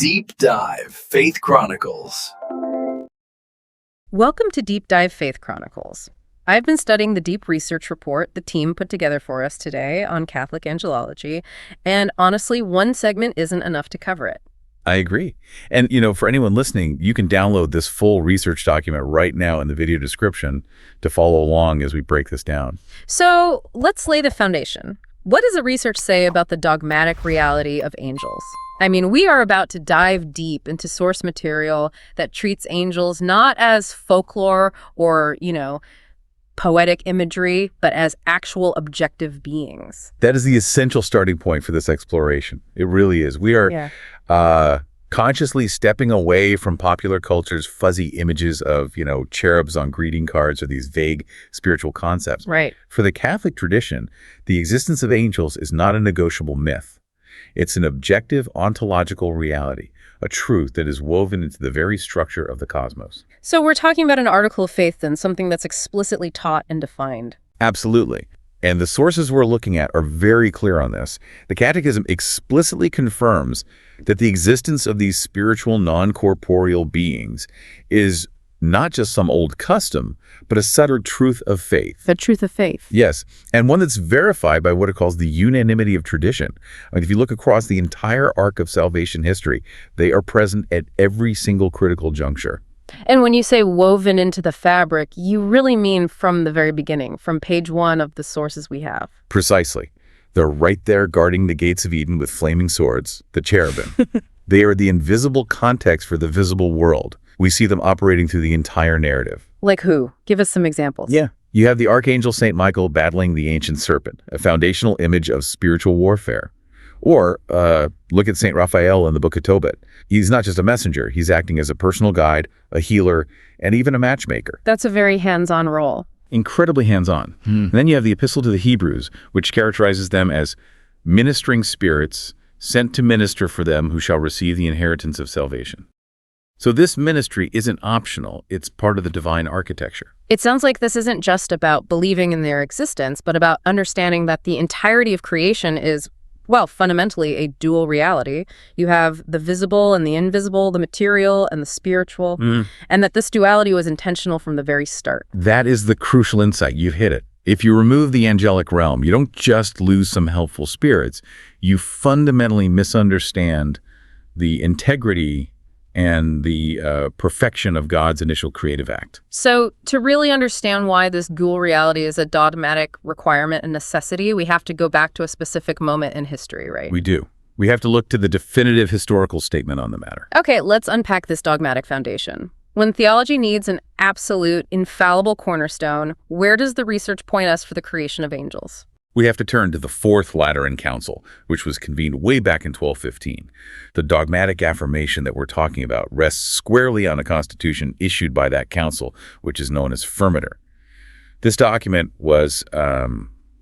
Deep Dive Faith Chronicles. Welcome to Deep Dive Faith Chronicles. I've been studying the deep research report the team put together for us today on Catholic angelology, and honestly, one segment isn't enough to cover it. I agree. And, for anyone listening, you can download this full research document right now in the video description to follow along as we break this down. So let's lay the foundation. What does the research say about the dogmatic reality of angels? I mean, we are about to dive deep into source material that treats angels not as folklore or, poetic imagery, but as actual objective beings. That is the essential starting point for this exploration. It really is. We are consciously stepping away from popular culture's fuzzy images of, cherubs on greeting cards or these vague spiritual concepts. Right. For the Catholic tradition, the existence of angels is not a negotiable myth. It's an objective ontological reality, a truth that is woven into the very structure of the cosmos. So we're talking about an article of faith then, something that's explicitly taught and defined. Absolutely. And the sources we're looking at are very clear on this. The Catechism explicitly confirms that the existence of these spiritual non-corporeal beings is not just some old custom, but a settled truth of faith. The truth of faith. Yes, and one that's verified by what it calls the unanimity of tradition. I mean, if you look across the entire arc of salvation history, they are present at every single critical juncture. And when you say woven into the fabric, you really mean from the very beginning, from page 1 of the sources we have. Precisely. They're right there guarding the gates of Eden with flaming swords, the cherubim. They are the invisible context for the visible world. We see them operating through the entire narrative. Like who? Give us some examples. Yeah. You have the Archangel St. Michael battling the ancient serpent, a foundational image of spiritual warfare. Or look at St. Raphael in the Book of Tobit. He's not just a messenger. He's acting as a personal guide, a healer, and even a matchmaker. That's a very hands-on role. Incredibly hands-on. And then you have the Epistle to the Hebrews, which characterizes them as ministering spirits sent to minister for them who shall receive the inheritance of salvation. So this ministry isn't optional. It's part of the divine architecture. It sounds like this isn't just about believing in their existence, but about understanding that the entirety of creation is, fundamentally a dual reality. You have the visible and the invisible, the material and the spiritual, and that this duality was intentional from the very start. That is the crucial insight. You've hit it. If you remove the angelic realm, you don't just lose some helpful spirits. You fundamentally misunderstand the integrity and the perfection of God's initial creative act. So to really understand why this dual reality is a dogmatic requirement and necessity, we have to go back to a specific moment in history, right? We do. We have to look to the definitive historical statement on the matter. Okay, let's unpack this dogmatic foundation. When theology needs an absolute, infallible cornerstone, where does the research point us for the creation of angels? We have to turn to the Fourth Lateran Council, which was convened way back in 1215. The dogmatic affirmation that we're talking about rests squarely on a constitution issued by that council, which is known as Firmiter. This document was, it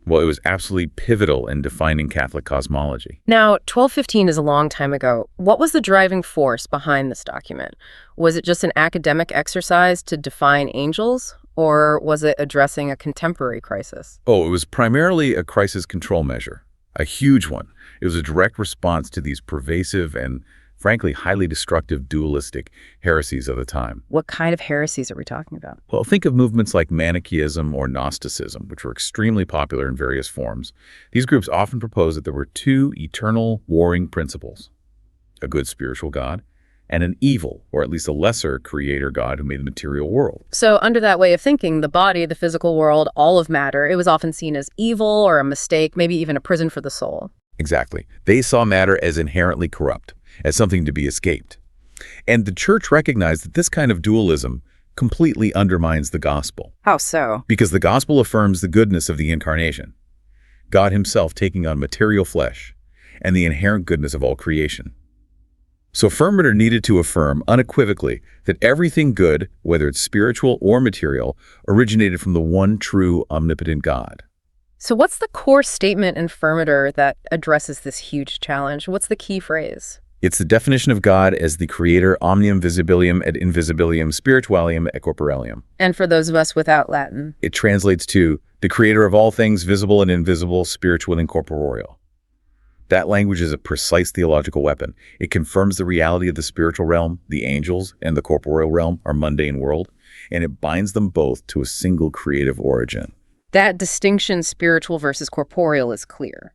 was absolutely pivotal in defining Catholic cosmology. Now, 1215 is a long time ago. What was the driving force behind this document? Was it just an academic exercise to define angels? Or was it addressing a contemporary crisis? Oh, it was primarily a crisis control measure, a huge one. It was a direct response to these pervasive and, frankly, highly destructive dualistic heresies of the time. What kind of heresies are we talking about? Well, think of movements like Manichaeism or Gnosticism, which were extremely popular in various forms. These groups often proposed that there were two eternal warring principles, a good spiritual God and an evil, or at least a lesser creator God who made the material world. So under that way of thinking, the body, the physical world, all of matter, it was often seen as evil or a mistake, maybe even a prison for the soul. Exactly. They saw matter as inherently corrupt, as something to be escaped. And the church recognized that this kind of dualism completely undermines the gospel. How so? Because the gospel affirms the goodness of the incarnation, God himself taking on material flesh, and the inherent goodness of all creation. So Firmiter needed to affirm unequivocally that everything good, whether it's spiritual or material, originated from the one true omnipotent God. So what's the core statement in Firmiter that addresses this huge challenge? What's the key phrase? It's the definition of God as the creator omnium visibilium et invisibilium spiritualium et corporealium. And for those of us without Latin? It translates to the creator of all things visible and invisible, spiritual and corporeal. That language is a precise theological weapon. It confirms the reality of the spiritual realm, the angels, and the corporeal realm, our mundane world, and it binds them both to a single creative origin. That distinction, spiritual versus corporeal, is clear.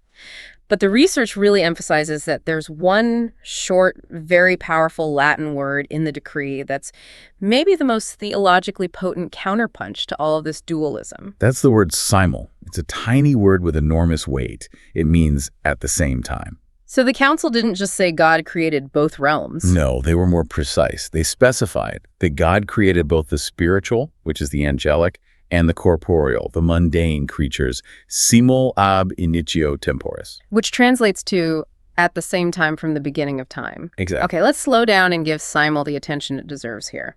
But the research really emphasizes that there's one short, very powerful Latin word in the decree that's maybe the most theologically potent counterpunch to all of this dualism. That's the word simul. It's a tiny word with enormous weight. It means at the same time. So the council didn't just say God created both realms. No, they were more precise. They specified that God created both the spiritual, which is the angelic, and the corporeal, the mundane creatures, simul ab initio temporis. Which translates to at the same time from the beginning of time. Exactly. Okay, let's slow down and give simul the attention it deserves here.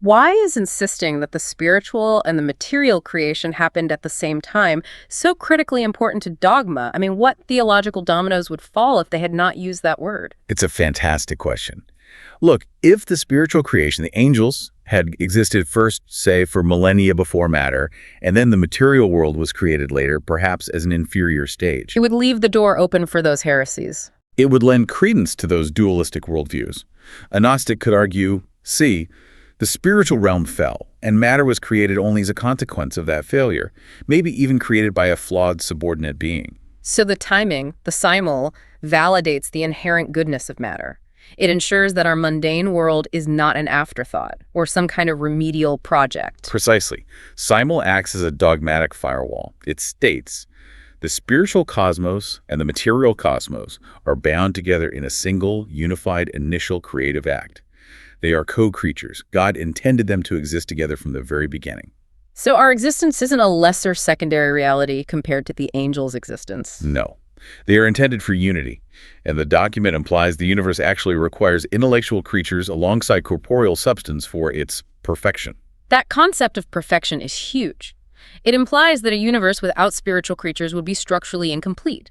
Why is insisting that the spiritual and the material creation happened at the same time so critically important to dogma? I mean, what theological dominoes would fall if they had not used that word? It's a fantastic question. Look, if the spiritual creation, the angels, had existed first, say, for millennia before matter, and then the material world was created later, perhaps as an inferior stage, It would leave the door open for those heresies. it would lend credence to those dualistic worldviews. A Gnostic could argue, see, the spiritual realm fell, and matter was created only as a consequence of that failure, maybe even created by a flawed subordinate being. So the timing, the simul, validates the inherent goodness of matter. It ensures that our mundane world is not an afterthought or some kind of remedial project. Precisely. Simul acts as a dogmatic firewall. It states, the spiritual cosmos and the material cosmos are bound together in a single, unified, initial creative act. They are co-creatures. God intended them to exist together from the very beginning. So our existence isn't a lesser secondary reality compared to the angel's existence. No. They are intended for unity, and the document implies the universe actually requires intellectual creatures alongside corporeal substance for its perfection. That concept of perfection is huge. It implies that a universe without spiritual creatures would be structurally incomplete,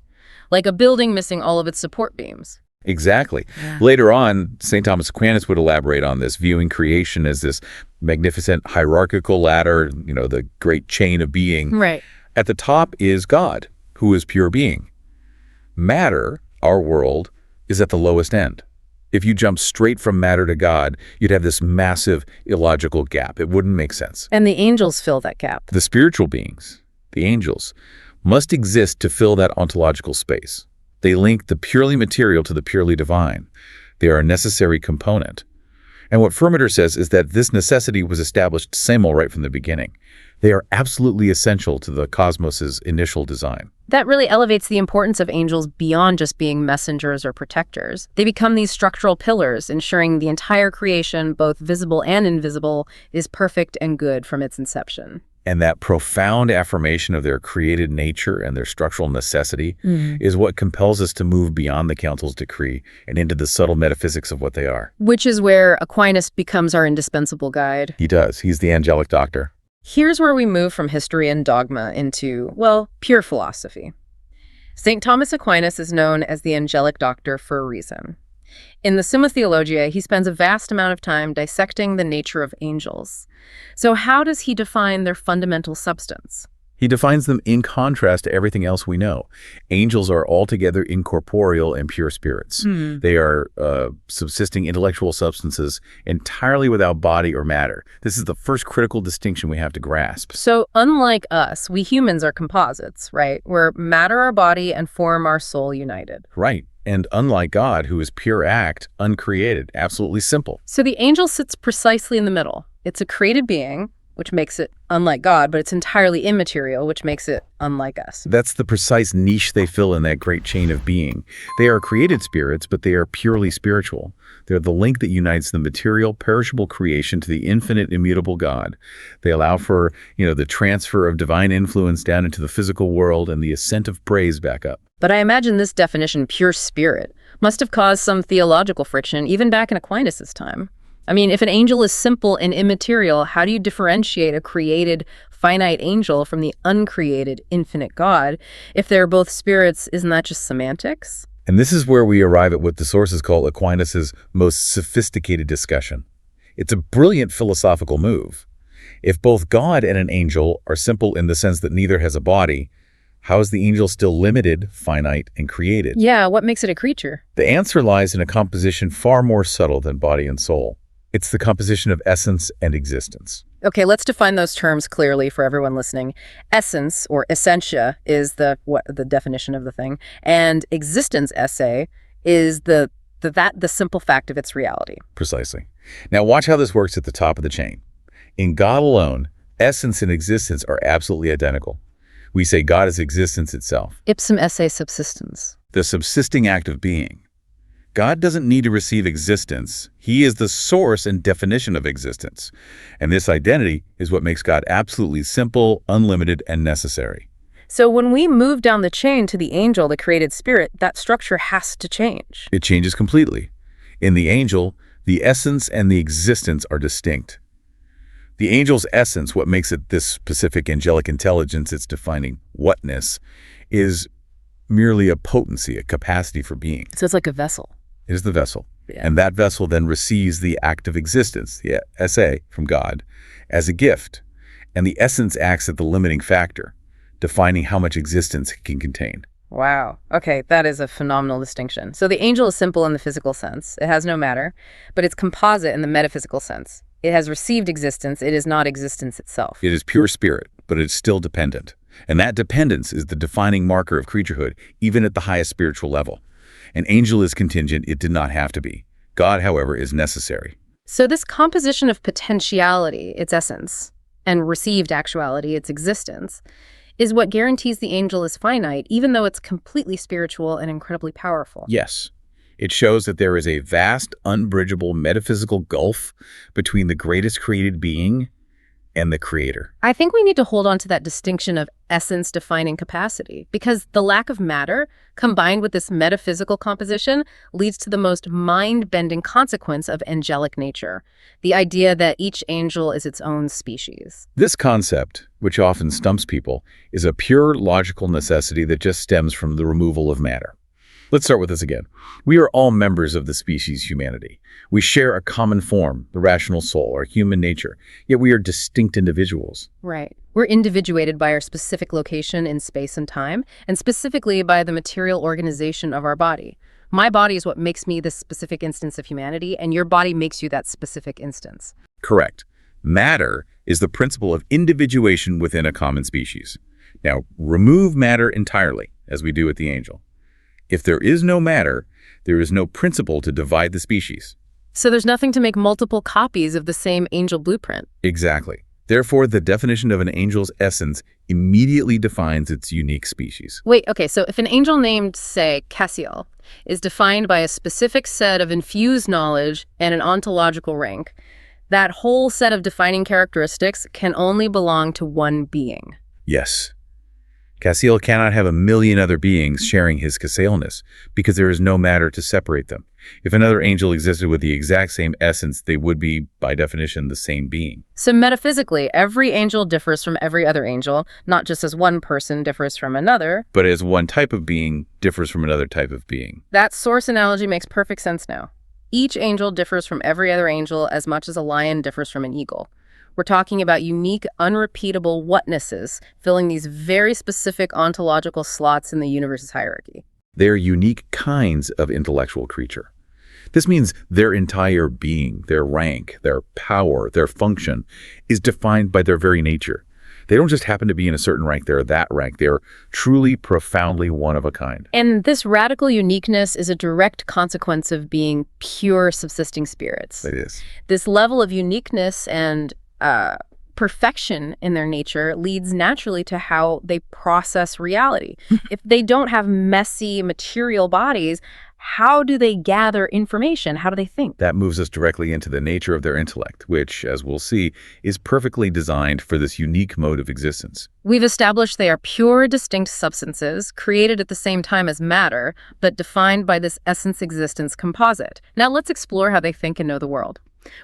like a building missing all of its support beams. Exactly. Later on, St. Thomas Aquinas would elaborate on this, viewing creation as this magnificent hierarchical ladder, the great chain of being. Right. At the top is God, who is pure being. Matter, our world, is at the lowest end. If you jump straight from matter to God, you'd have this massive illogical gap. It wouldn't make sense. And the angels fill that gap. The spiritual beings, the angels, must exist to fill that ontological space. They link the purely material to the purely divine. They are a necessary component. And what Firmiter says is that this necessity was established simul right from the beginning. They are absolutely essential to the cosmos's initial design. That really elevates the importance of angels beyond just being messengers or protectors. They become these structural pillars, ensuring the entire creation, both visible and invisible, is perfect and good from its inception. And that profound affirmation of their created nature and their structural necessity is what compels us to move beyond the Council's decree and into the subtle metaphysics of what they are. Which is where Aquinas becomes our indispensable guide. He does. He's the angelic doctor. Here's where we move from history and dogma into, well, pure philosophy. St. Thomas Aquinas is known as the angelic doctor for a reason. In the Summa Theologiae, he spends a vast amount of time dissecting the nature of angels. So how does he define their fundamental substance? He defines them in contrast to everything else we know. Angels are altogether incorporeal and pure spirits. They are subsisting intellectual substances entirely without body or matter. This is the first critical distinction we have to grasp. So unlike us, we humans are composites, right? Where matter our body and form our soul united. Right. And unlike God, who is pure act, uncreated, absolutely simple. So the angel sits precisely in the middle. It's a created being, which makes it unlike God, but it's entirely immaterial, which makes it unlike us. That's the precise niche they fill in that great chain of being. They are created spirits, but they are purely spiritual. They're the link that unites the material, perishable creation to the infinite, immutable God. They allow for, the transfer of divine influence down into the physical world and the ascent of praise back up. But I imagine this definition, pure spirit, must have caused some theological friction even back in Aquinas' time. I mean, if an angel is simple and immaterial, how do you differentiate a created, finite angel from the uncreated, infinite God? If they're both spirits, isn't that just semantics? And this is where we arrive at what the sources call Aquinas' most sophisticated discussion. It's a brilliant philosophical move. If both God and an angel are simple in the sense that neither has a body, How is the angel still limited, finite, and created? Yeah, what makes it a creature? The answer lies in a composition far more subtle than body and soul. It's the composition of essence and existence. Okay, let's define those terms clearly for everyone listening. Essence, or essentia, is the definition of the thing, and existence esse is the simple fact of its reality. Precisely. Now watch how this works at the top of the chain. In God alone, essence and existence are absolutely identical. We say God is existence itself. Ipsum esse subsistens. The subsisting act of being. God doesn't need to receive existence. He is the source and definition of existence. And this identity is what makes God absolutely simple, unlimited, and necessary. So when we move down the chain to the angel, the created spirit, that structure has to change. It changes completely. In the angel, the essence and the existence are distinct. The angel's essence, what makes it this specific angelic intelligence, its defining whatness, is merely a potency, a capacity for being. So it's like a vessel. It is the vessel. Yeah. And that vessel then receives the act of existence, the esse, from God, as a gift. And the essence acts as the limiting factor, defining how much existence it can contain. Wow. Okay, that is a phenomenal distinction. So the angel is simple in the physical sense. It has no matter, but it's composite in the metaphysical sense. It has received existence. It is not existence itself. It is pure spirit, but it's still dependent. And that dependence is the defining marker of creaturehood, even at the highest spiritual level. An angel is contingent. It did not have to be. God, however, is necessary. So this composition of potentiality, its essence, and received actuality, its existence, is what guarantees the angel is finite, even though it's completely spiritual and incredibly powerful. Yes. It shows that there is a vast, unbridgeable metaphysical gulf between the greatest created being and the creator. I think we need to hold on to that distinction of essence defining capacity, because the lack of matter, combined with this metaphysical composition, leads to the most mind-bending consequence of angelic nature, the idea that each angel is its own species. This concept, which often stumps people, is a pure logical necessity that just stems from the removal of matter. Let's start with this again. We are all members of the species humanity. We share a common form, the rational soul, our human nature, yet we are distinct individuals. Right. We're individuated by our specific location in space and time, and specifically by the material organization of our body. My body is what makes me this specific instance of humanity, and your body makes you that specific instance. Correct. Matter is the principle of individuation within a common species. Now, remove matter entirely, as we do with the angel. If there is no matter, there is no principle to divide the species. So there's nothing to make multiple copies of the same angel blueprint. Exactly. Therefore, the definition of an angel's essence immediately defines its unique species. Wait, okay, so if an angel named, say, Cassiel, is defined by a specific set of infused knowledge and an ontological rank, that whole set of defining characteristics can only belong to one being. Yes. Cassiel cannot have a million other beings sharing his Cassielness, because there is no matter to separate them. If another angel existed with the exact same essence, they would be, by definition, the same being. So metaphysically, every angel differs from every other angel, not just as one person differs from another, but as one type of being differs from another type of being. That source analogy makes perfect sense now. Each angel differs from every other angel as much as a lion differs from an eagle. We're talking about unique, unrepeatable whatnesses filling these very specific ontological slots in the universe's hierarchy. They're unique kinds of intellectual creature. This means their entire being, their rank, their power, their function is defined by their very nature. They don't just happen to be in a certain rank, they're that rank. They're truly, profoundly one of a kind. And this radical uniqueness is a direct consequence of being pure subsisting spirits. It is. This level of uniqueness and perfection in their nature leads naturally to how they process reality. If they don't have messy material bodies, how do they gather information? How do they think? That moves us directly into the nature of their intellect, which, as we'll see, is perfectly designed for this unique mode of existence. We've established they are pure, distinct substances, created at the same time as matter, but defined by this essence-existence composite. Now let's explore how they think and know the world.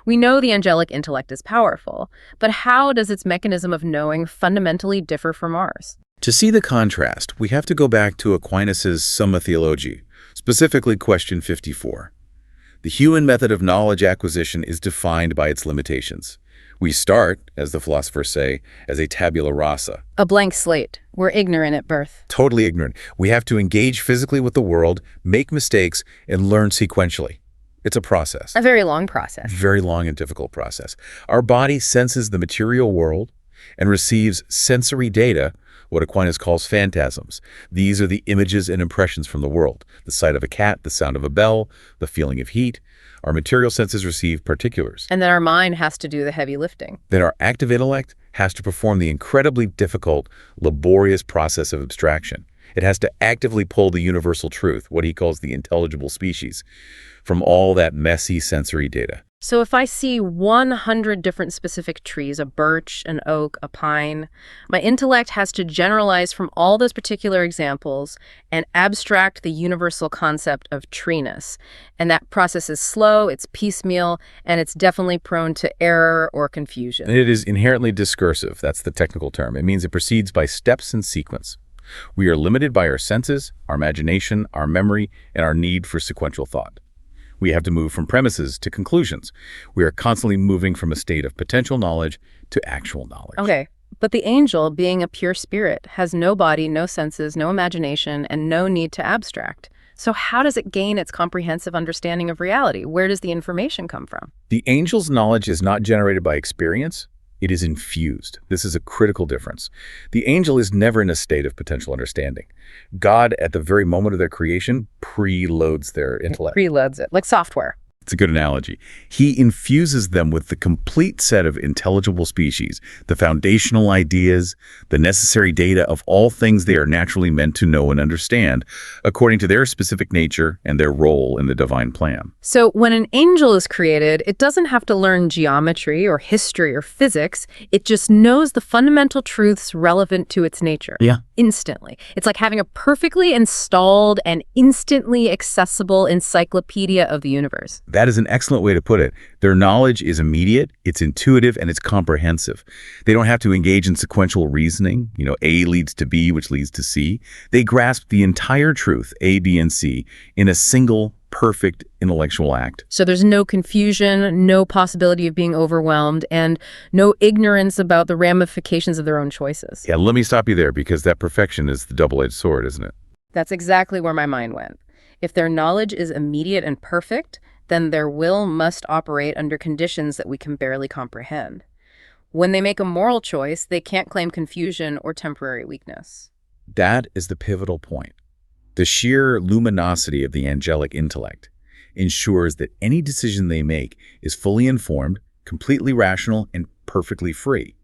We know the angelic intellect is powerful, but how does its mechanism of knowing fundamentally differ from ours? To see the contrast, we have to go back to Aquinas' Summa Theologiae, specifically question 54. The human method of knowledge acquisition is defined by its limitations. We start, as the philosophers say, as a tabula rasa. A blank slate. We're ignorant at birth. Totally ignorant. We have to engage physically with the world, make mistakes, and learn sequentially. It's a process. A very long process. Very long and difficult process. Our body senses the material world and receives sensory data, what Aquinas calls phantasms. These are the images and impressions from the world. The sight of a cat, the sound of a bell, the feeling of heat. Our material senses receive particulars. And then our mind has to do the heavy lifting. Then our active intellect has to perform the incredibly difficult, laborious process of abstraction. It has to actively pull the universal truth, what he calls the intelligible species, from all that messy sensory data. So if I see 100 different specific trees, a birch, an oak, a pine, my intellect has to generalize from all those particular examples and abstract the universal concept of treeness. And that process is slow, it's piecemeal, and it's definitely prone to error or confusion. And it is inherently discursive. That's the technical term. It means it proceeds by steps and sequence. We are limited by our senses, our imagination, our memory, and our need for sequential thought. We have to move from premises to conclusions. We are constantly moving from a state of potential knowledge to actual knowledge. Okay, but the angel, being a pure spirit, has no body, no senses, no imagination, and no need to abstract. So how does it gain its comprehensive understanding of reality? Where does the information come from? The angel's knowledge is not generated by experience. It is infused. This is a critical difference. The angel is never in a state of potential understanding. God, at the very moment of their creation, preloads their intellect. Preloads it, like software. It's a good analogy. He infuses them with the complete set of intelligible species, the foundational ideas, the necessary data of all things they are naturally meant to know and understand, according to their specific nature and their role in the divine plan. So when an angel is created, it doesn't have to learn geometry or history or physics. It just knows the fundamental truths relevant to its nature. Yeah. Instantly. It's like having a perfectly installed and instantly accessible encyclopedia of the universe. That is an excellent way to put it. Their knowledge is immediate, it's intuitive, and it's comprehensive. They don't have to engage in sequential reasoning. A leads to B, which leads to C. They grasp the entire truth, A, B, and C, in a single, perfect intellectual act. So there's no confusion, no possibility of being overwhelmed, and no ignorance about the ramifications of their own choices. Yeah, let me stop you there, because that perfection is the double-edged sword, isn't it? That's exactly where my mind went. If their knowledge is immediate and perfect, then their will must operate under conditions that we can barely comprehend. When they make a moral choice, they can't claim confusion or temporary weakness. That is the pivotal point. The sheer luminosity of the angelic intellect ensures that any decision they make is fully informed, completely rational, and perfectly free.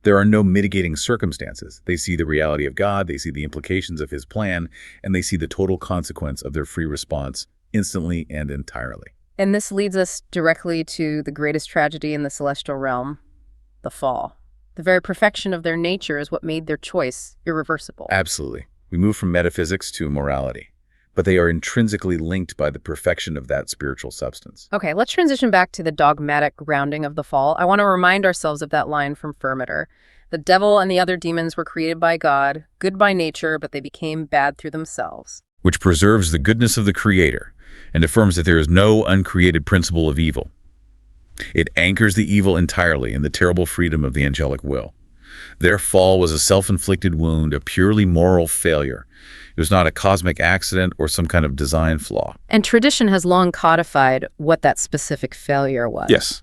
There are no mitigating circumstances. They see the reality of God, they see the implications of his plan, and they see the total consequence of their free response instantly and entirely. And this leads us directly to the greatest tragedy in the celestial realm, the fall. The very perfection of their nature is what made their choice irreversible. Absolutely. We move from metaphysics to morality, but they are intrinsically linked by the perfection of that spiritual substance. Okay, let's transition back to the dogmatic grounding of the fall. I want to remind ourselves of that line from Firmiter. The devil and the other demons were created by God, good by nature, but they became bad through themselves. Which preserves the goodness of the Creator and affirms that there is no uncreated principle of evil. It anchors the evil entirely in the terrible freedom of the angelic will. Their fall was a self-inflicted wound, a purely moral failure. It was not a cosmic accident or some kind of design flaw. And tradition has long codified what that specific failure was. Yes.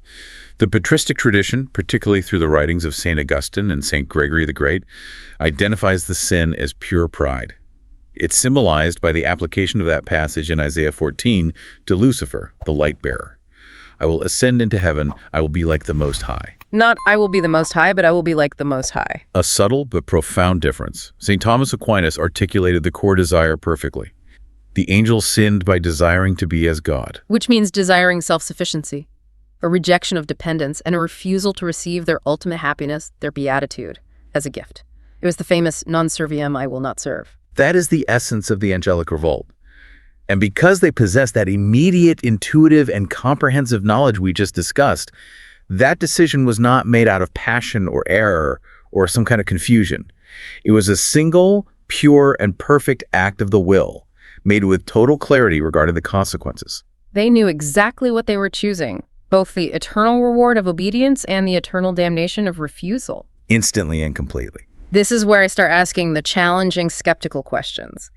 The patristic tradition, particularly through the writings of St. Augustine and St. Gregory the Great, identifies the sin as pure pride. It's symbolized by the application of that passage in Isaiah 14 to Lucifer, the light bearer. I will ascend into heaven, I will be like the Most High. Not I will be the Most High, but I will be like the Most High. A subtle but profound difference. St. Thomas Aquinas articulated the core desire perfectly. The angel sinned by desiring to be as God. Which means desiring self-sufficiency, a rejection of dependence, and a refusal to receive their ultimate happiness, their beatitude, as a gift. It was the famous non serviam, I will not serve. That is the essence of the angelic revolt. And because they possess that immediate, intuitive, and comprehensive knowledge we just discussed, that decision was not made out of passion or error or some kind of confusion. It was a single, pure, and perfect act of the will, made with total clarity regarding the consequences. They knew exactly what they were choosing, both the eternal reward of obedience and the eternal damnation of refusal. Instantly and completely. This is where I start asking the challenging, skeptical questions.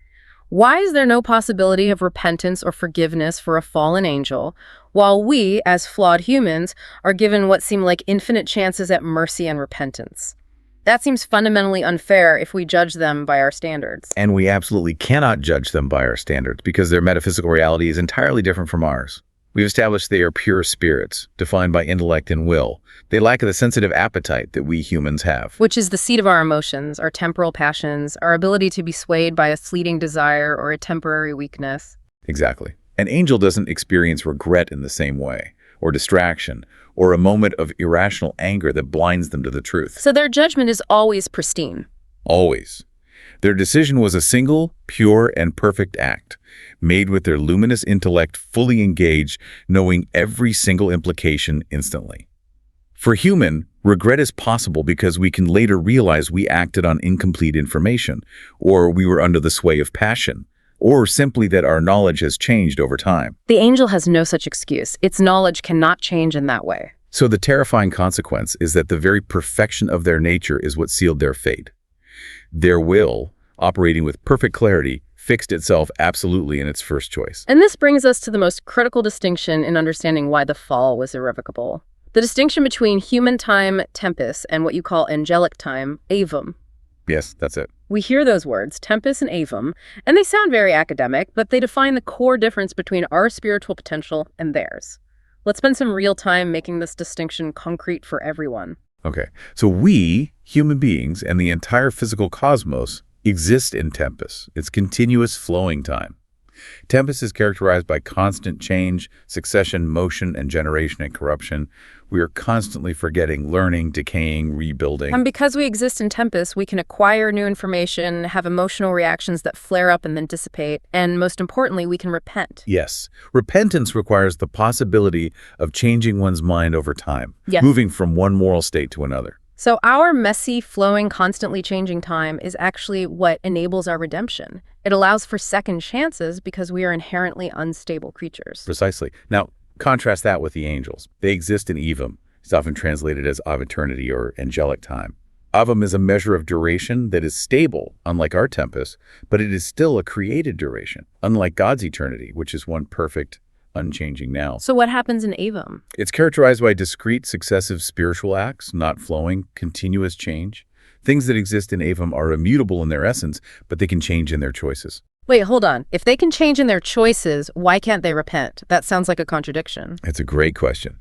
Why is there no possibility of repentance or forgiveness for a fallen angel, while we, as flawed humans, are given what seem like infinite chances at mercy and repentance? That seems fundamentally unfair if we judge them by our standards. And we absolutely cannot judge them by our standards because their metaphysical reality is entirely different from ours. We've established they are pure spirits, defined by intellect and will. They lack the sensitive appetite that we humans have. Which is the seat of our emotions, our temporal passions, our ability to be swayed by a fleeting desire or a temporary weakness. Exactly. An angel doesn't experience regret in the same way, or distraction, or a moment of irrational anger that blinds them to the truth. So their judgment is always pristine. Always. Their decision was a single, pure, and perfect act, made with their luminous intellect fully engaged, knowing every single implication instantly. For human, regret is possible because we can later realize we acted on incomplete information, or we were under the sway of passion, or simply that our knowledge has changed over time. The angel has no such excuse. Its knowledge cannot change in that way. So the terrifying consequence is that the very perfection of their nature is what sealed their fate. Their will, operating with perfect clarity, fixed itself absolutely in its first choice. And this brings us to the most critical distinction in understanding why the fall was irrevocable. The distinction between human time, tempus, and what you call angelic time, avum. Yes, that's it. We hear those words, tempus and avum, and they sound very academic, but they define the core difference between our spiritual potential and theirs. Let's spend some real time making this distinction concrete for everyone. Okay, so we, human beings, and the entire physical cosmos exist in tempus. It's continuous flowing time. Tempus is characterized by constant change, succession, motion, and generation and corruption. We are constantly forgetting, learning, decaying, rebuilding. And because we exist in tempus, we can acquire new information, have emotional reactions that flare up and then dissipate, and most importantly, we can repent. Yes. Repentance requires the possibility of changing one's mind over time, Yes. moving from one moral state to another. So our messy, flowing, constantly changing time is actually what enables our redemption. It allows for second chances because we are inherently unstable creatures. Precisely. Now, contrast that with the angels. They exist in Evum. It's often translated as of eternity or angelic time. Avum is a measure of duration that is stable, unlike our tempus, but it is still a created duration, unlike God's eternity, which is one perfect, unchanging now. So what happens in avum? It's characterized by discrete, successive spiritual acts, not flowing, continuous change. Things that exist in avum are immutable in their essence, but they can change in their choices. Wait, hold on. If they can change in their choices, why can't they repent? That sounds like a contradiction. It's a great question.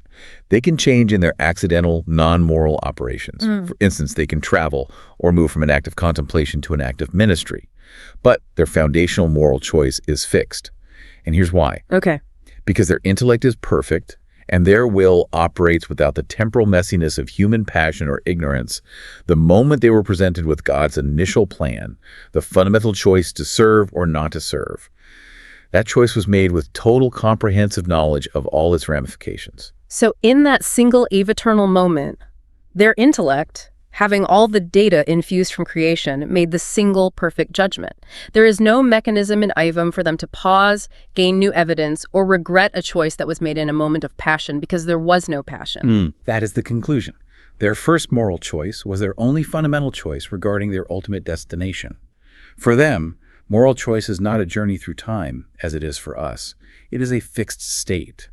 They can change in their accidental, non-moral operations. For instance, they can travel or move from an act of contemplation to an act of ministry. But their foundational moral choice is fixed. And here's why. Okay. Because their intellect is perfect and their will operates without the temporal messiness of human passion or ignorance. The moment they were presented with God's initial plan, the fundamental choice to serve or not to serve, that choice was made with total comprehensive knowledge of all its ramifications. So in that single aveternal moment, their intellect, having all the data infused from creation, made the single perfect judgment. There is no mechanism in Ivum for them to pause, gain new evidence, or regret a choice that was made in a moment of passion because there was no passion. That is the conclusion. Their first moral choice was their only fundamental choice regarding their ultimate destination. For them, moral choice is not a journey through time, as it is for us. It is a fixed state.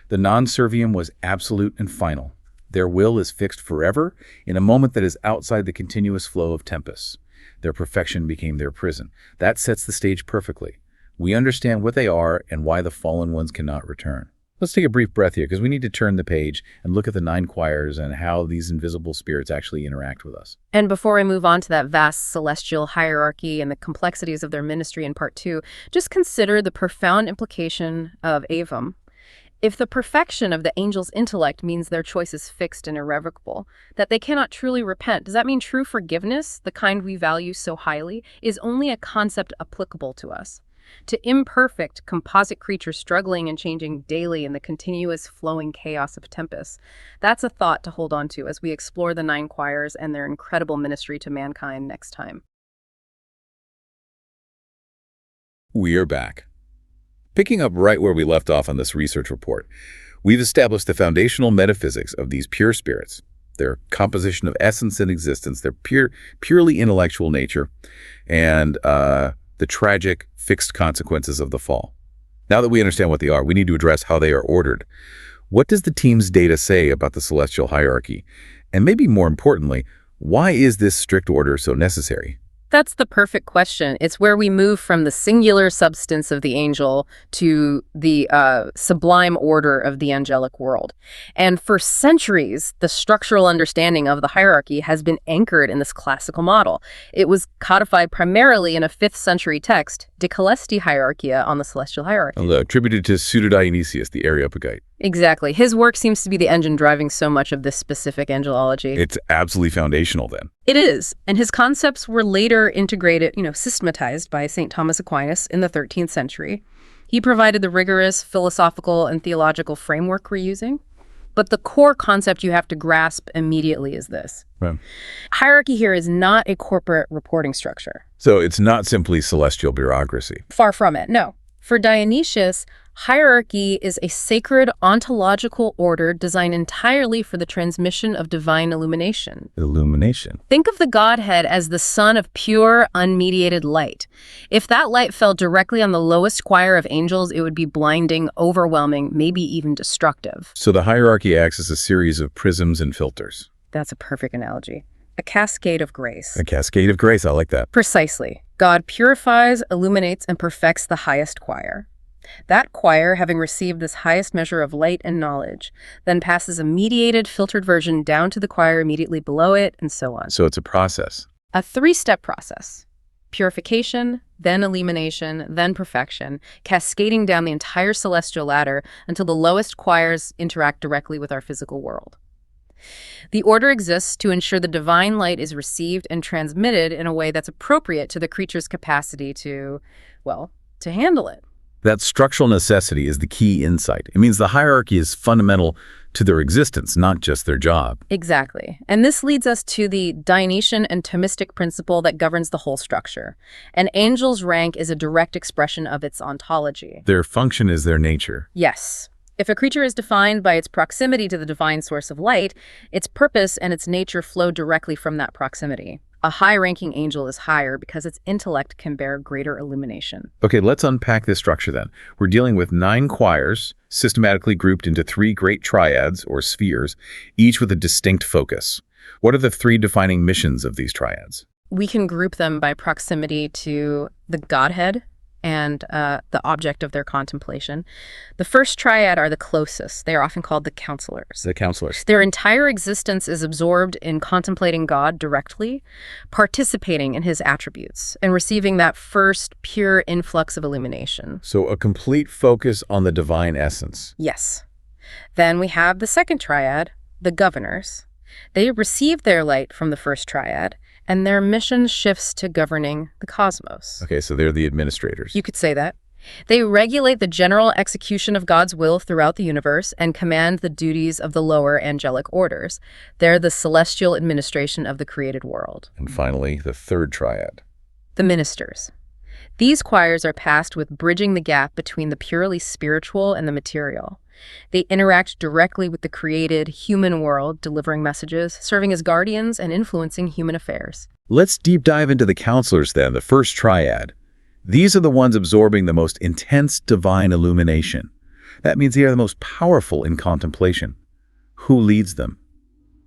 The non-servium was absolute and final. Their will is fixed forever in a moment that is outside the continuous flow of tempus. Their perfection became their prison. That sets the stage perfectly. We understand what they are and why the fallen ones cannot return. Let's take a brief breath here because we need to turn the page and look at the 9 choirs and how these invisible spirits actually interact with us. And before I move on to that vast celestial hierarchy and the complexities of their ministry in part 2, just consider the profound implication of Avum. If the perfection of the angel's intellect means their choice is fixed and irrevocable, that they cannot truly repent, does that mean true forgiveness, the kind we value so highly, is only a concept applicable to us? To imperfect, composite creatures struggling and changing daily in the continuous flowing chaos of tempest. That's a thought to hold on to as we explore the 9 choirs and their incredible ministry to mankind next time. We are back. Picking up right where we left off on this research report, we've established the foundational metaphysics of these pure spirits. their composition of essence and existence, their purely intellectual nature, and the tragic, fixed consequences of the fall. Now that we understand what they are, we need to address how they are ordered. What does the team's data say about the celestial hierarchy? And maybe more importantly, why is this strict order so necessary? That's the perfect question. It's where we move from the singular substance of the angel to the sublime order of the angelic world. And for centuries, the structural understanding of the hierarchy has been anchored in this classical model. It was codified primarily in a 5th century text, De Coelesti Hierarchia, on the celestial hierarchy. Attributed to Pseudo-Dionysius, the Areopagite. Exactly. His work seems to be the engine driving so much of this specific angelology. It's absolutely foundational then. It is. And his concepts were later integrated, systematized by St. Thomas Aquinas in the 13th century. He provided the rigorous philosophical and theological framework we're using. But the core concept you have to grasp immediately is this. Right. Hierarchy here is not a corporate reporting structure. So it's not simply celestial bureaucracy. Far from it, no. For Dionysius, hierarchy is a sacred ontological order designed entirely for the transmission of divine illumination. Illumination. Think of the Godhead as the sun of pure, unmediated light. If that light fell directly on the lowest choir of angels, it would be blinding, overwhelming, maybe even destructive. So the hierarchy acts as a series of prisms and filters. That's a perfect analogy. A cascade of grace. A cascade of grace, I like that. Precisely. God purifies, illuminates, and perfects the highest choir. That choir, having received this highest measure of light and knowledge, then passes a mediated, filtered version down to the choir immediately below it, and so on. So it's a process. A 3-step process. Purification, then illumination, then perfection, cascading down the entire celestial ladder until the lowest choirs interact directly with our physical world. The order exists to ensure the divine light is received and transmitted in a way that's appropriate to the creature's capacity to handle it. That structural necessity is the key insight. It means the hierarchy is fundamental to their existence, not just their job. Exactly. And this leads us to the Dionysian and Thomistic principle that governs the whole structure. An angel's rank is a direct expression of its ontology. Their function is their nature. Yes. If a creature is defined by its proximity to the divine source of light, its purpose and its nature flow directly from that proximity. A high-ranking angel is higher because its intellect can bear greater illumination. Okay, let's unpack this structure then. We're dealing with 9 choirs, systematically grouped into 3 great triads, or spheres, each with a distinct focus. What are the 3 defining missions of these triads? We can group them by proximity to the Godhead and the object of their contemplation. The first triad are the closest. They are often called the counselors. The counselors. Their entire existence is absorbed in contemplating God directly, participating in his attributes, and receiving that first pure influx of illumination. So a complete focus on the divine essence. Yes. Then we have the second triad, the governors. They receive their light from the first triad, and their mission shifts to governing the cosmos. Okay, so they're the administrators. You could say that. They regulate the general execution of God's will throughout the universe and command the duties of the lower angelic orders. They're the celestial administration of the created world. And finally, the third triad. The ministers. These choirs are tasked with bridging the gap between the purely spiritual and the material. They interact directly with the created human world, delivering messages, serving as guardians, and influencing human affairs. Let's deep dive into the counselors then, the first triad. These are the ones absorbing the most intense divine illumination. That means they are the most powerful in contemplation. Who leads them?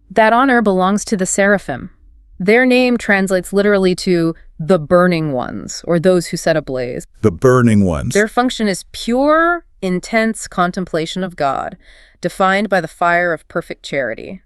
That honor belongs to the Seraphim. Their name translates literally to the burning ones, or those who set ablaze. The burning ones. Their function is pure, intense contemplation of God, defined by the fire of perfect charity.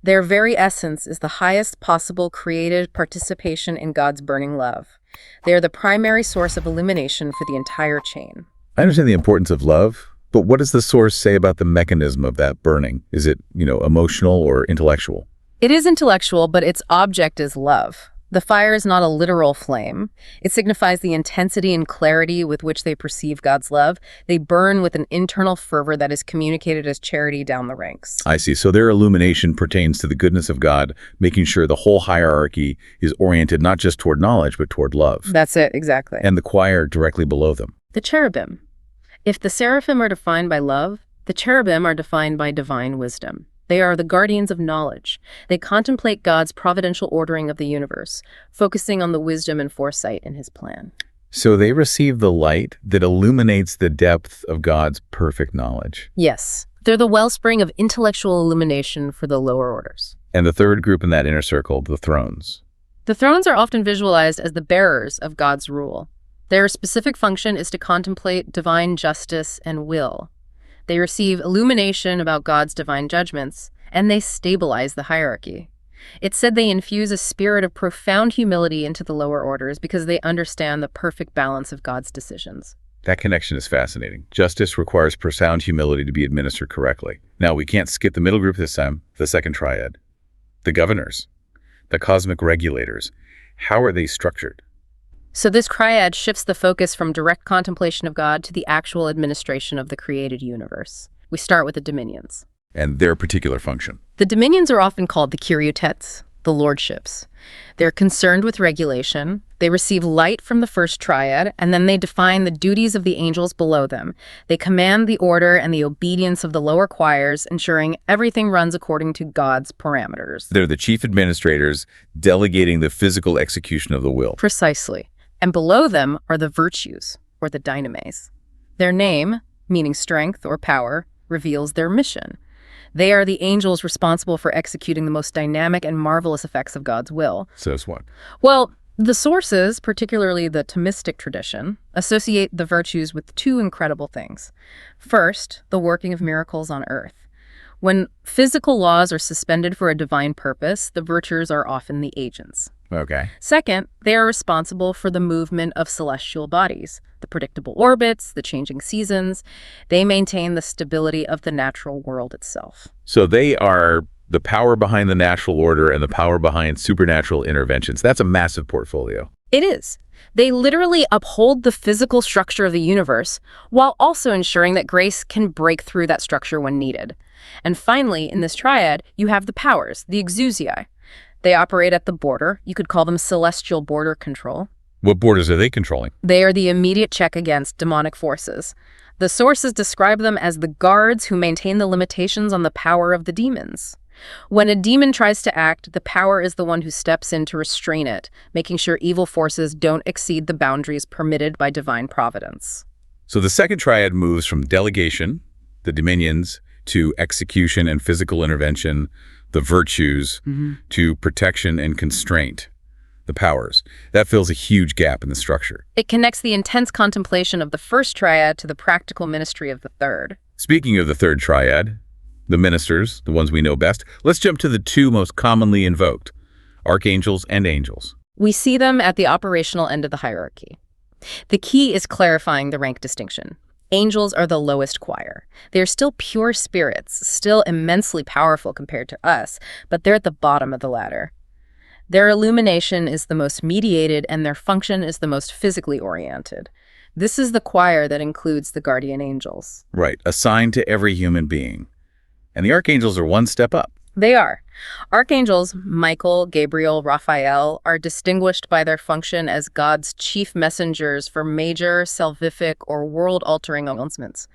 Their very essence is the highest possible created participation in God's burning love. They are the primary source of illumination for the entire chain. I understand the importance of love, but what does the source say about the mechanism of that burning? Is it, emotional or intellectual? It is intellectual, but its object is love. The fire is not a literal flame. It signifies the intensity and clarity with which they perceive God's love. They burn with an internal fervor that is communicated as charity down the ranks. I see. So their illumination pertains to the goodness of God, making sure the whole hierarchy is oriented not just toward knowledge, but toward love. That's it, exactly. And the choir directly below them. The cherubim. If the seraphim are defined by love, the cherubim are defined by divine wisdom. They are the guardians of knowledge. They contemplate God's providential ordering of the universe, focusing on the wisdom and foresight in his plan. So they receive the light that illuminates the depth of God's perfect knowledge. Yes, they're the wellspring of intellectual illumination for the lower orders. And the third group in that inner circle, the thrones. The thrones are often visualized as the bearers of God's rule. Their specific function is to contemplate divine justice and will. They receive illumination about God's divine judgments, and they stabilize the hierarchy. It's said they infuse a spirit of profound humility into the lower orders because they understand the perfect balance of God's decisions. That connection is fascinating. Justice requires profound humility to be administered correctly. Now, we can't skip the middle group this time, the second triad. The governors, the cosmic regulators. How are they structured? So this triad shifts the focus from direct contemplation of God to the actual administration of the created universe. We start with the dominions. And their particular function. The dominions are often called the curiotets, the lordships. They're concerned with regulation. They receive light from the first triad, and then they define the duties of the angels below them. They command the order and the obedience of the lower choirs, ensuring everything runs according to God's parameters. They're the chief administrators, delegating the physical execution of the will. Precisely. And below them are the virtues, or the dynames. Their name, meaning strength or power, reveals their mission. They are the angels responsible for executing the most dynamic and marvelous effects of God's will. Says what? Well, the sources, particularly the Thomistic tradition, associate the virtues with two incredible things. First, the working of miracles on earth. When physical laws are suspended for a divine purpose, the virtues are often the agents. Okay. Second, they are responsible for the movement of celestial bodies, the predictable orbits, the changing seasons. They maintain the stability of the natural world itself. So they are the power behind the natural order and the power behind supernatural interventions. That's a massive portfolio. It is. They literally uphold the physical structure of the universe while also ensuring that grace can break through that structure when needed. And finally, in this triad, you have the powers, the exousiae. They operate at the border. You could call them celestial border control. What borders are they controlling? They are the immediate check against demonic forces. The sources describe them as the guards who maintain the limitations on the power of the demons. When a demon tries to act, the power is the one who steps in to restrain it, making sure evil forces don't exceed the boundaries permitted by divine providence. So the second triad moves from delegation, the dominions, to execution and physical intervention, the virtues, to protection and constraint, the powers. That fills a huge gap in the structure. It connects the intense contemplation of the first triad to the practical ministry of the third. Speaking of the third triad, the ministers, the ones we know best, let's jump to the two most commonly invoked, archangels and angels. We see them at the operational end of the hierarchy. The key is clarifying the rank distinction. Angels are the lowest choir. They are still pure spirits, still immensely powerful compared to us, but they're at the bottom of the ladder. Their illumination is the most mediated, and their function is the most physically oriented. This is the choir that includes the guardian angels. Right, assigned to every human being. And the archangels are one step up. They are. Archangels, Michael, Gabriel, Raphael, are distinguished by their function as God's chief messengers for major, salvific, or world-altering announcements.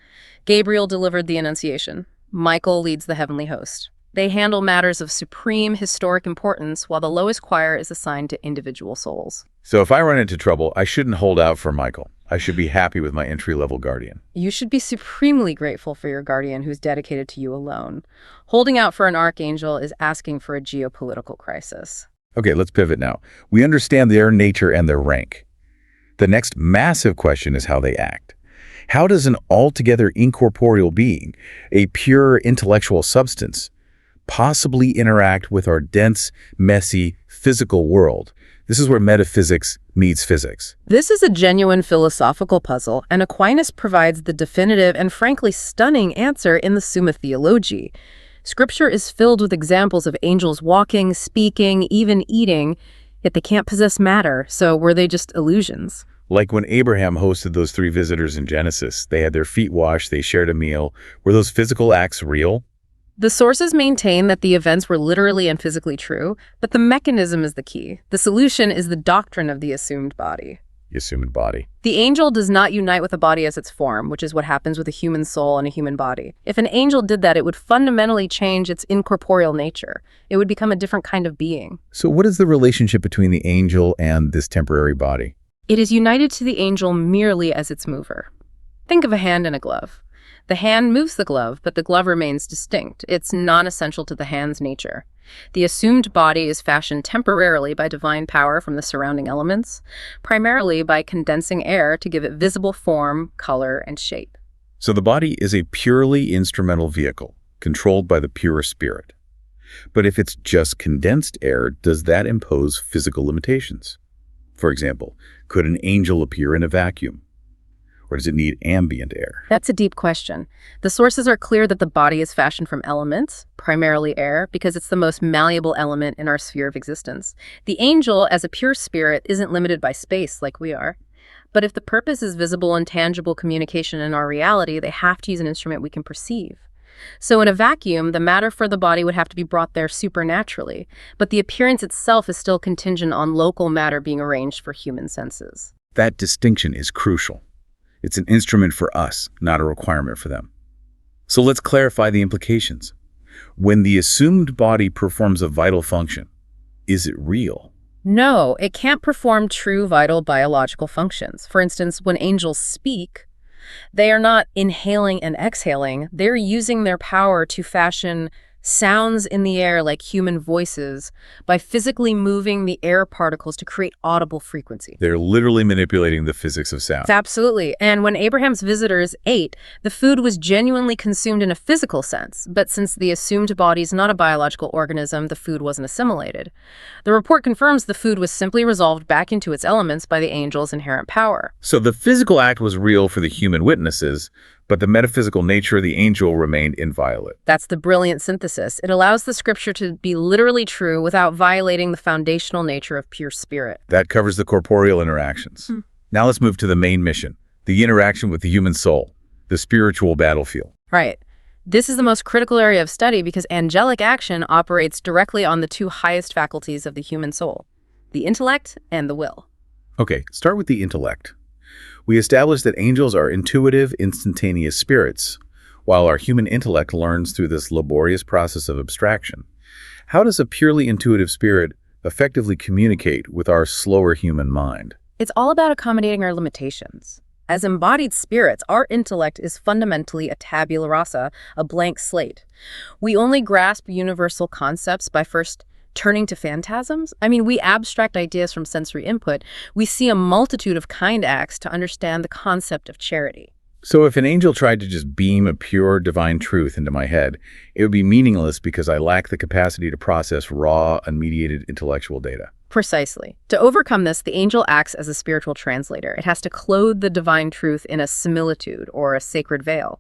Gabriel delivered the Annunciation. Michael leads the heavenly host. They handle matters of supreme historic importance, while the lowest choir is assigned to individual souls. So if I run into trouble, I shouldn't hold out for Michael. I should be happy with my entry-level guardian. You should be supremely grateful for your guardian who's dedicated to you alone. Holding out for an archangel is asking for a geopolitical crisis. Okay, let's pivot now. We understand their nature and their rank. The next massive question is how they act. How does an altogether incorporeal being, a pure intellectual substance, possibly interact with our dense, messy, physical world? This is where metaphysics meets physics. This is a genuine philosophical puzzle, and Aquinas provides the definitive and frankly stunning answer in the Summa Theologiae. Scripture is filled with examples of angels walking, speaking, even eating, yet they can't possess matter, so were they just illusions? Like when Abraham hosted those 3 visitors in Genesis, they had their feet washed, they shared a meal. Were those physical acts real? The sources maintain that the events were literally and physically true, but the mechanism is the key. The solution is the doctrine of the assumed body. assumed body. The angel does not unite with a body as its form, which is what happens with a human soul and a human body. If an angel did that, it would fundamentally change its incorporeal nature. It would become a different kind of being. So what is the relationship between the angel and this temporary body? It is united to the angel merely as its mover. Think of a hand and a glove. The hand moves the glove, but the glove remains distinct. It's non-essential to the hand's nature. The assumed body is fashioned temporarily by divine power from the surrounding elements, primarily by condensing air to give it visible form, color, and shape. So the body is a purely instrumental vehicle, controlled by the pure spirit. But if it's just condensed air, does that impose physical limitations? For example, could an angel appear in a vacuum? Or does it need ambient air? That's a deep question. The sources are clear that the body is fashioned from elements, primarily air, because it's the most malleable element in our sphere of existence. The angel, as a pure spirit, isn't limited by space like we are. But if the purpose is visible and tangible communication in our reality, they have to use an instrument we can perceive. So in a vacuum, the matter for the body would have to be brought there supernaturally, but the appearance itself is still contingent on local matter being arranged for human senses. That distinction is crucial. It's an instrument for us, not a requirement for them. So let's clarify the implications. When the assumed body performs a vital function, is it real? No, it can't perform true vital biological functions. For instance, when angels speak, they are not inhaling and exhaling. They're using their power to fashion sounds in the air like human voices by physically moving the air particles to create audible frequency. They're literally manipulating the physics of sound. Absolutely. And when Abraham's visitors ate, the food was genuinely consumed in a physical sense. But since the assumed body is not a biological organism, the food wasn't assimilated. The report confirms the food was simply resolved back into its elements by the angel's inherent power. So the physical act was real for the human witnesses, but the metaphysical nature of the angel remained inviolate. That's the brilliant synthesis. It allows the scripture to be literally true without violating the foundational nature of pure spirit. That covers the corporeal interactions. Now let's move to the main mission, the interaction with the human soul, the spiritual battlefield. Right. This is the most critical area of study because angelic action operates directly on the two highest faculties of the human soul, the intellect and the will. Okay, start with the intellect. We established that angels are intuitive, instantaneous spirits, while our human intellect learns through this laborious process of abstraction. How does a purely intuitive spirit effectively communicate with our slower human mind? It's all about accommodating our limitations. As embodied spirits, our intellect is fundamentally a tabula rasa, a blank slate. We only grasp universal concepts by first turning to phantasms. We abstract ideas from sensory input. We see a multitude of kind acts to understand the concept of charity. So if an angel tried to just beam a pure divine truth into my head, it would be meaningless because I lack the capacity to process raw, unmediated intellectual data. Precisely. To overcome this, the angel acts as a spiritual translator. It has to clothe the divine truth in a similitude or a sacred veil.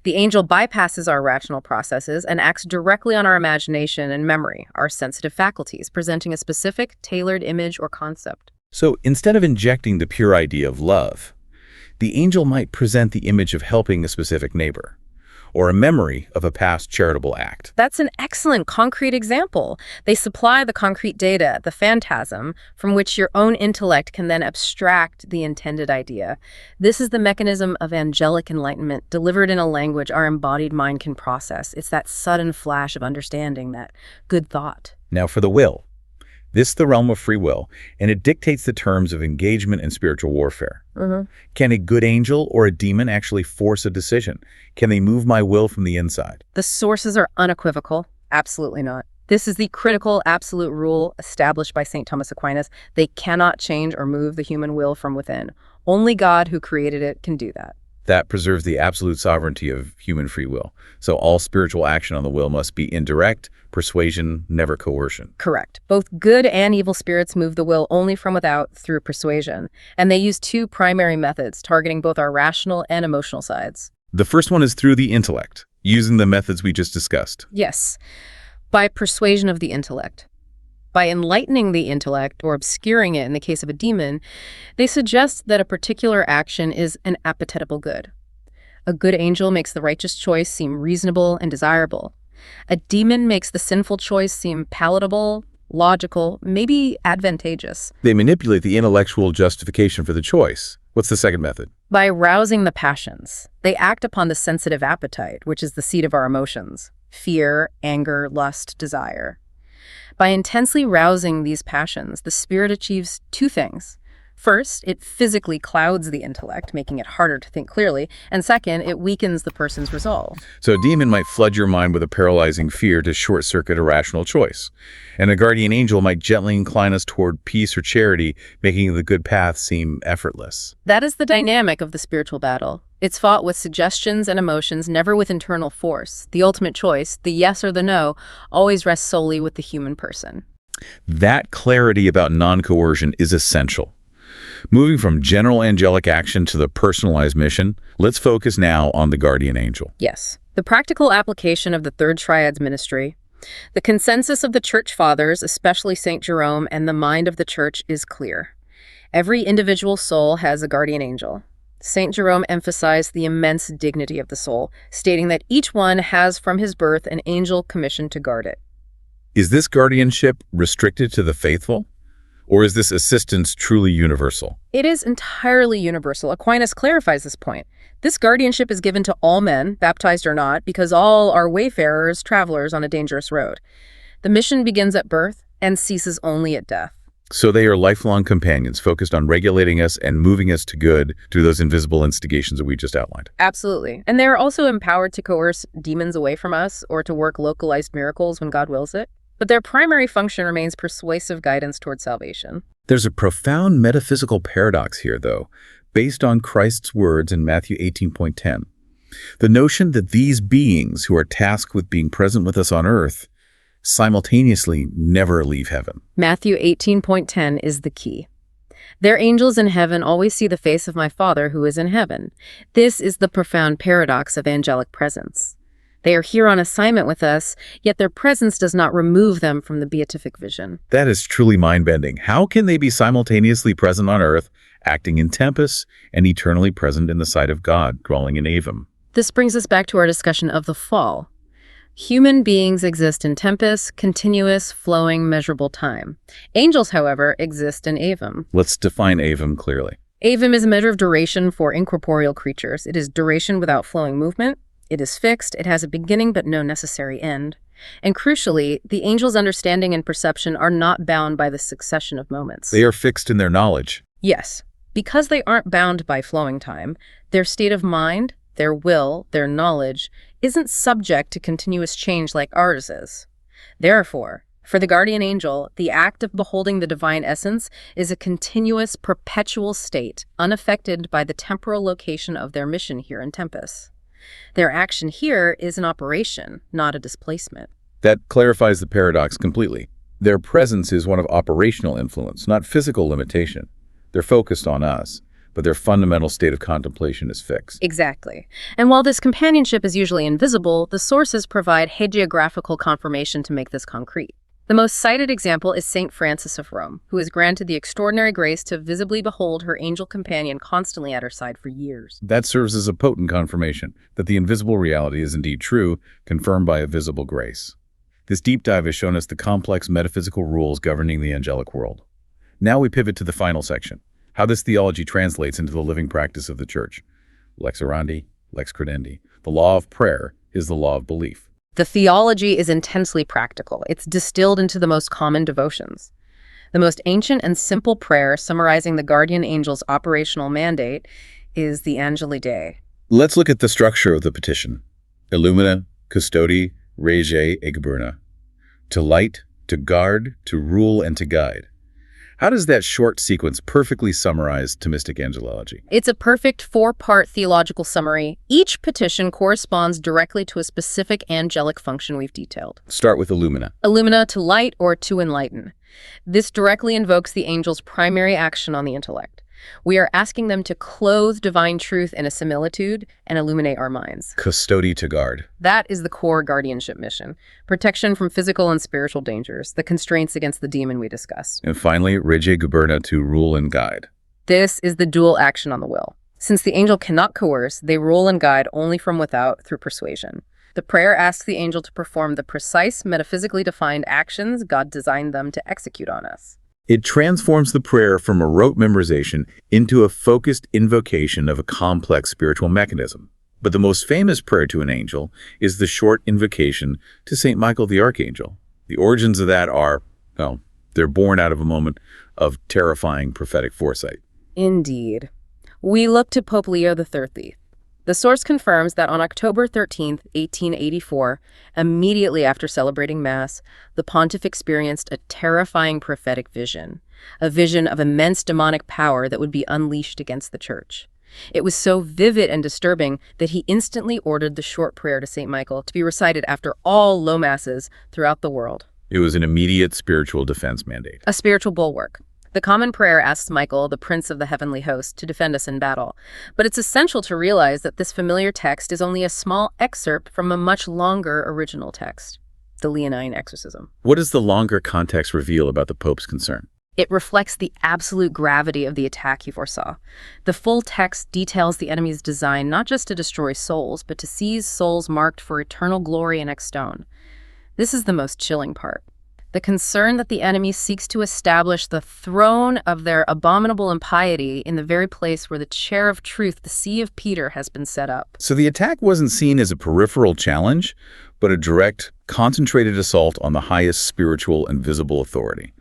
The angel bypasses our rational processes and acts directly on our imagination and memory, our sensitive faculties, presenting a specific, tailored image or concept. So instead of injecting the pure idea of love, the angel might present the image of helping a specific neighbor, or a memory of a past charitable act. That's an excellent concrete example. They supply the concrete data, the phantasm, from which your own intellect can then abstract the intended idea. This is the mechanism of angelic enlightenment, delivered in a language our embodied mind can process. It's that sudden flash of understanding, that good thought. Now for the will. This is the realm of free will, and it dictates the terms of engagement in spiritual warfare. Can a good angel or a demon actually force a decision? Can they move my will from the inside? The sources are unequivocal. Absolutely not. This is the critical absolute rule established by St. Thomas Aquinas. They cannot change or move the human will from within. Only God who created it can do that. That preserves the absolute sovereignty of human free will. So all spiritual action on the will must be indirect, persuasion, never coercion. Correct. Both good and evil spirits move the will only from without through persuasion. And they use two primary methods, targeting both our rational and emotional sides. The first one is through the intellect, using the methods we just discussed. Yes, by persuasion of the intellect. By enlightening the intellect or obscuring it in the case of a demon, they suggest that a particular action is an appetible good. A good angel makes the righteous choice seem reasonable and desirable. A demon makes the sinful choice seem palatable, logical, maybe advantageous. They manipulate the intellectual justification for the choice. What's the second method? By rousing the passions, they act upon the sensitive appetite, which is the seat of our emotions: fear, anger, lust, desire. By intensely rousing these passions, the spirit achieves two things. First, it physically clouds the intellect, making it harder to think clearly. And second, it weakens the person's resolve. So a demon might flood your mind with a paralyzing fear to short-circuit a rational choice. And a guardian angel might gently incline us toward peace or charity, making the good path seem effortless. That is the dynamic of the spiritual battle. It's fought with suggestions and emotions, never with internal force. The ultimate choice, the yes or the no, always rests solely with the human person. That clarity about non-coercion is essential. Moving from general angelic action to the personalized mission, let's focus now on the guardian angel. Yes. The practical application of the Third Triad's ministry. The consensus of the Church Fathers, especially St. Jerome, and the mind of the Church is clear. Every individual soul has a guardian angel. St. Jerome emphasized the immense dignity of the soul, stating that each one has from his birth an angel commissioned to guard it. Is this guardianship restricted to the faithful? Or is this assistance truly universal? It is entirely universal. Aquinas clarifies this point. This guardianship is given to all men, baptized or not, because all are wayfarers, travelers on a dangerous road. The mission begins at birth and ceases only at death. So they are lifelong companions focused on regulating us and moving us to good through those invisible instigations that we just outlined. Absolutely. And they are also empowered to coerce demons away from us or to work localized miracles when God wills it. But their primary function remains persuasive guidance toward salvation. There's a profound metaphysical paradox here, though, based on Christ's words in Matthew 18:10. The notion that these beings who are tasked with being present with us on earth simultaneously never leave heaven. Matthew 18:10 is the key. Their angels in heaven always see the face of my Father who is in heaven. This is the profound paradox of angelic presence. They are here on assignment with us, yet their presence does not remove them from the beatific vision. That is truly mind-bending. How can they be simultaneously present on earth, acting in tempus, and eternally present in the sight of God, dwelling in Avum? This brings us back to our discussion of the fall. Human beings exist in tempus, continuous, flowing, measurable time. Angels, however, exist in Avum. Let's define Avum clearly. Avum is a measure of duration for incorporeal creatures. It is duration without flowing movement. It is fixed, it has a beginning but no necessary end. And crucially, the angels' understanding and perception are not bound by the succession of moments. They are fixed in their knowledge. Yes. Because they aren't bound by flowing time, their state of mind, their will, their knowledge, isn't subject to continuous change like ours is. Therefore, for the guardian angel, the act of beholding the divine essence is a continuous, perpetual state, unaffected by the temporal location of their mission here in tempus. Their action here is an operation, not a displacement. That clarifies the paradox completely. Their presence is one of operational influence, not physical limitation. They're focused on us, but their fundamental state of contemplation is fixed. Exactly. And while this companionship is usually invisible, the sources provide hagiographical confirmation to make this concrete. The most cited example is St. Francis of Rome, who is granted the extraordinary grace to visibly behold her angel companion constantly at her side for years. That serves as a potent confirmation that the invisible reality is indeed true, confirmed by a visible grace. This deep dive has shown us the complex metaphysical rules governing the angelic world. Now we pivot to the final section, how this theology translates into the living practice of the Church. Lex orandi, lex credendi. The law of prayer is the law of belief. The theology is intensely practical. It's distilled into the most common devotions. The most ancient and simple prayer summarizing the guardian angel's operational mandate is the Angeli Dei. Let's look at the structure of the petition. Illumina, custodi, rege, e governa. To light, to guard, to rule, and to guide. How does that short sequence perfectly summarize Thomistic angelology? It's a perfect four-part theological summary. Each petition corresponds directly to a specific angelic function we've detailed. Start with Illumina. Illumina, to light or to enlighten. This directly invokes the angel's primary action on the intellect. We are asking them to clothe divine truth in a similitude and illuminate our minds. Custodi, to guard. That is the core guardianship mission. Protection from physical and spiritual dangers, the constraints against the demon we discussed. And finally, rege governa, to rule and guide. This is the dual action on the will. Since the angel cannot coerce, they rule and guide only from without through persuasion. The prayer asks the angel to perform the precise, metaphysically defined actions God designed them to execute on us. It transforms the prayer from a rote memorization into a focused invocation of a complex spiritual mechanism. But the most famous prayer to an angel is the short invocation to St. Michael the Archangel. The origins of that are, well, they're born out of a moment of terrifying prophetic foresight. Indeed. We look to Pope Leo XIII. The source confirms that on October 13, 1884, immediately after celebrating Mass, the pontiff experienced a terrifying prophetic vision, a vision of immense demonic power that would be unleashed against the Church. It was so vivid and disturbing that he instantly ordered the short prayer to St. Michael to be recited after all low masses throughout the world. It was an immediate spiritual defense mandate. A spiritual bulwark. The common prayer asks Michael, the prince of the heavenly host, to defend us in battle. But it's essential to realize that this familiar text is only a small excerpt from a much longer original text, the Leonine Exorcism. What does the longer context reveal about the Pope's concern? It reflects the absolute gravity of the attack he foresaw. The full text details the enemy's design not just to destroy souls, but to seize souls marked for eternal glory and extone. This is the most chilling part. The concern that the enemy seeks to establish the throne of their abominable impiety in the very place where the chair of truth, the See of Peter, has been set up. So the attack wasn't seen as a peripheral challenge, but a direct, concentrated assault on the highest spiritual and visible authority.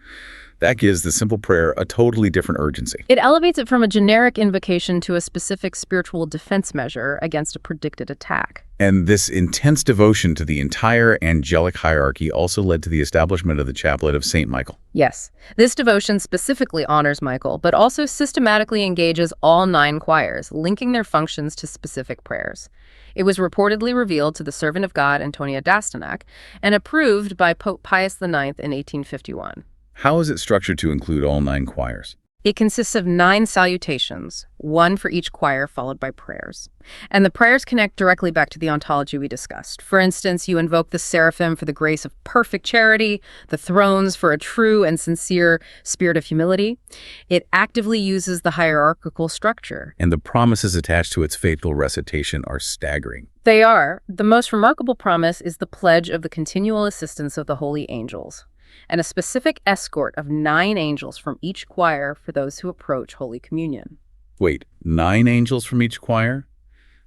That gives the simple prayer a totally different urgency. It elevates it from a generic invocation to a specific spiritual defense measure against a predicted attack. And this intense devotion to the entire angelic hierarchy also led to the establishment of the chaplet of St. Michael. Yes, this devotion specifically honors Michael, but also systematically engages all 9 choirs, linking their functions to specific prayers. It was reportedly revealed to the servant of God, Antonia d'Astyanac, and approved by Pope Pius IX in 1851. How is it structured to include all 9 choirs? It consists of 9 salutations, 1 for each choir, followed by prayers. And the prayers connect directly back to the ontology we discussed. For instance, you invoke the Seraphim for the grace of perfect charity, the thrones for a true and sincere spirit of humility. It actively uses the hierarchical structure. And the promises attached to its faithful recitation are staggering. They are. The most remarkable promise is the pledge of the continual assistance of the holy angels, and a specific escort of 9 angels from each choir for those who approach Holy Communion. Wait, 9 angels from each choir?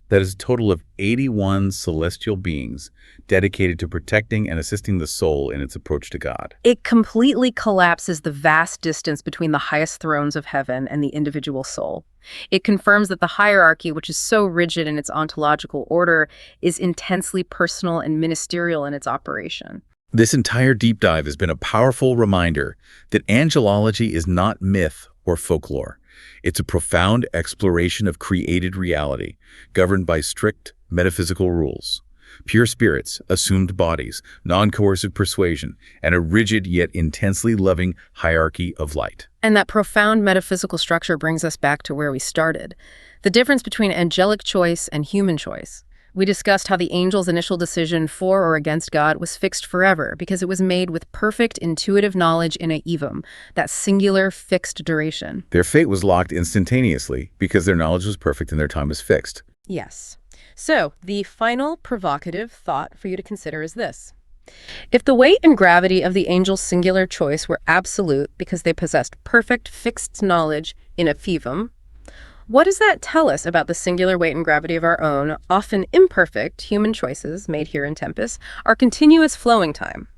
That is a total of 81 celestial beings dedicated to protecting and assisting the soul in its approach to God. It completely collapses the vast distance between the highest thrones of heaven and the individual soul. It confirms that the hierarchy, which is so rigid in its ontological order, is intensely personal and ministerial in its operation. This entire deep dive has been a powerful reminder that angelology is not myth or folklore. It's a profound exploration of created reality, governed by strict metaphysical rules. Pure spirits, assumed bodies, non-coercive persuasion, and a rigid yet intensely loving hierarchy of light. And that profound metaphysical structure brings us back to where we started, the difference between angelic choice and human choice. We discussed how the angel's initial decision for or against God was fixed forever because it was made with perfect intuitive knowledge in a evum, that singular fixed duration. Their fate was locked instantaneously because their knowledge was perfect and their time was fixed. Yes. So, the final provocative thought for you to consider is this. If the weight and gravity of the angel's singular choice were absolute because they possessed perfect fixed knowledge in a fivum, what does that tell us about the singular weight and gravity of our own, often imperfect, human choices made here in Tempus, our continuous flowing time?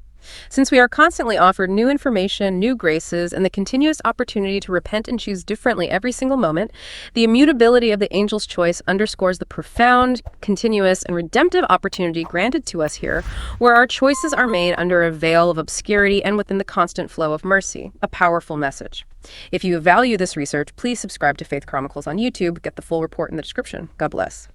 Since we are constantly offered new information, new graces, and the continuous opportunity to repent and choose differently every single moment, the immutability of the angel's choice underscores the profound, continuous, and redemptive opportunity granted to us here, where our choices are made under a veil of obscurity and within the constant flow of mercy. A powerful message. If you value this research, please subscribe to Faith Chronicles on YouTube. Get the full report in the description. God bless.